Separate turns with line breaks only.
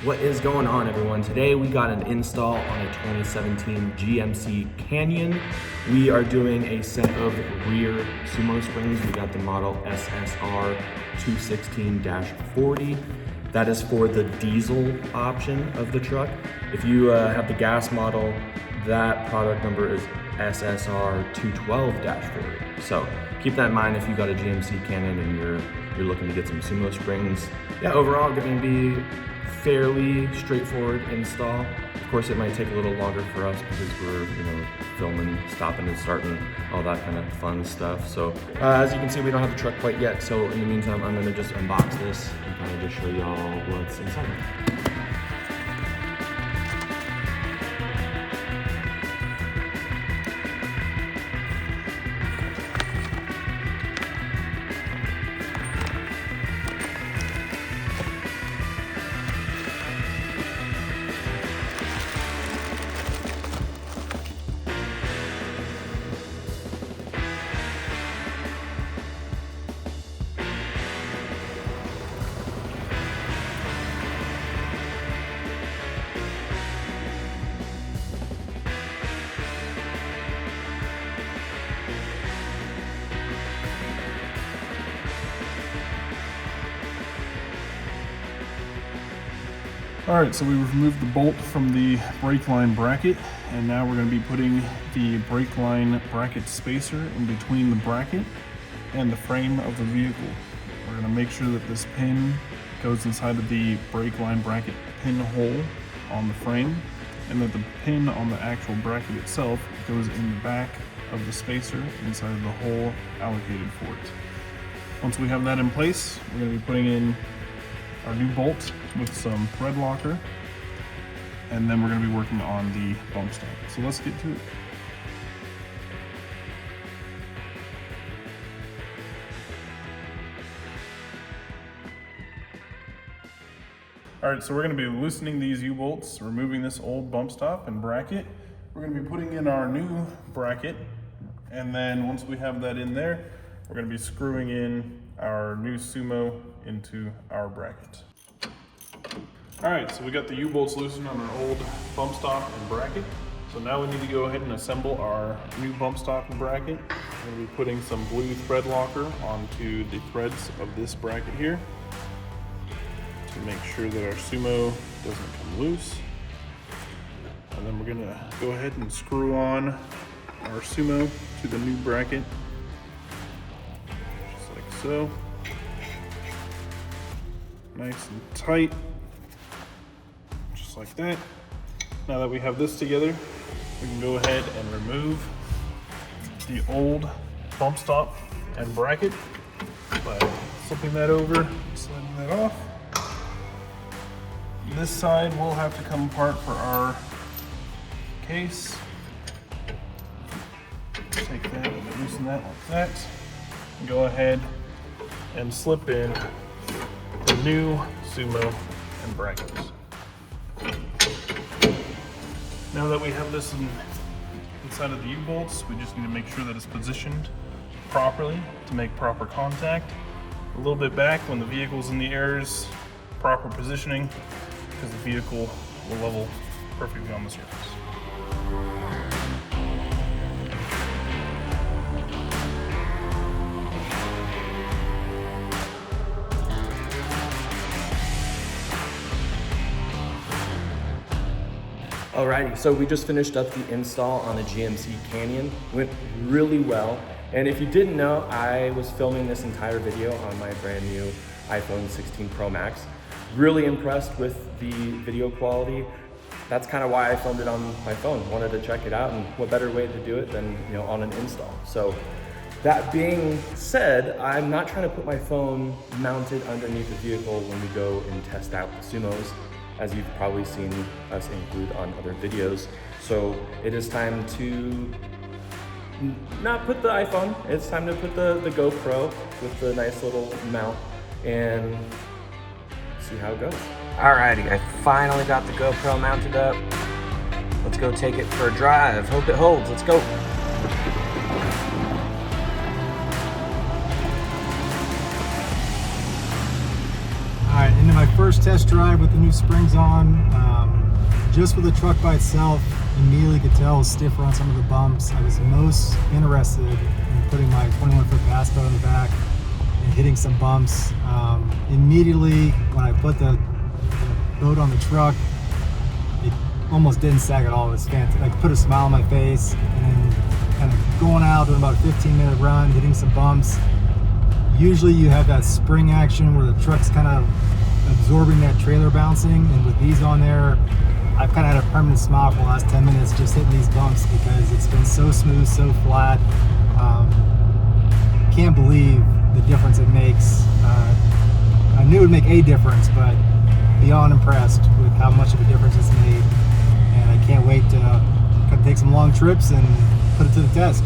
What is going on, everyone? Today we got an install on a 2017 GMC Canyon. We are doing a set of rear SumoSprings. We got the model SSR 216-40. That is for the diesel option of the truck. If you have the gas model, that product number is SSR 212-40. So keep that in mind if you got a GMC Canyon and you're looking to get some SumoSprings. Yeah, overall going to be fairly straightforward install. Of course, it might take a little longer for us because we're, filming, stopping and starting, all that kind of fun stuff. So as you can see, we don't have the truck quite yet. So in the meantime, I'm gonna just unbox this and kind of just show y'all what's inside.
All right, so we removed the bolt from the brake line bracket, and now we're going to be putting the brake line bracket spacer in between the bracket and the frame of the vehicle. We're going to make sure that this pin goes inside of the brake line bracket pin hole on the frame, and that the pin on the actual bracket itself goes in the back of the spacer inside of the hole allocated for it. Once we have that in place, we're going to be putting in our new bolt with some thread locker, and then we're going to be working on the bump stop. So let's get to it. All right, so we're going to be loosening these U-bolts, removing this old bump stop and bracket. We're going to be putting in our new bracket, and then once we have that in there, we're going to be screwing in our new Sumo into our bracket. All right, so we got the U-bolts loosened on our old bump stop and bracket. So now we need to go ahead and assemble our new bump stop and bracket. We're going to be putting some blue thread locker onto the threads of this bracket here to make sure that our Sumo doesn't come loose. And then we're going to go ahead and screw on our Sumo to the new bracket, just like so. Nice and tight, just like that. Now that we have this together, we can go ahead and remove the old bump stop and bracket by flipping that over, sliding that off. This side will have to come apart for our case. Take that and loosen that like that. And go ahead and slip in the new Sumo and brackets. Now that we have this inside of the U-bolts, we just need to make sure that it's positioned properly to make proper contact. A little bit back when the vehicle's in the air is proper positioning, because the vehicle will level perfectly on the surface.
Alrighty, so we just finished up the install on the GMC Canyon. Went really well. And if you didn't know, I was filming this entire video on my brand new iPhone 16 Pro Max. Really impressed with the video quality. That's kind of why I filmed it on my phone. Wanted to check it out, and what better way to do it than on an install. So that being said, I'm not trying to put my phone mounted underneath the vehicle when we go and test out the Sumos, as you've probably seen us include on other videos. So it is time to not put the iPhone, it's time to put the GoPro with the nice little mount and see how it goes.
Alrighty, I finally got the GoPro mounted up. Let's go take it for a drive. Hope it holds, let's go.
Alright, into my first test drive with the new springs on. Just with the truck by itself, immediately could tell it was stiffer on some of the bumps. I was most interested in putting my 21-foot bass boat in the back and hitting some bumps. Immediately when I put the boat on the truck, it almost didn't sag at all. It was fantastic. I put a smile on my face, and then kind of going out doing about a 15-minute run, hitting some bumps. Usually you have that spring action where the truck's kind of absorbing that trailer bouncing, and with these on there, I've kind of had a permanent smile for the last 10 minutes just hitting these bumps because it's been so smooth, so flat. Can't believe the difference it makes. I knew it would make a difference, but beyond impressed with how much of a difference it's made. And I can't wait to take some long trips and put it to the test.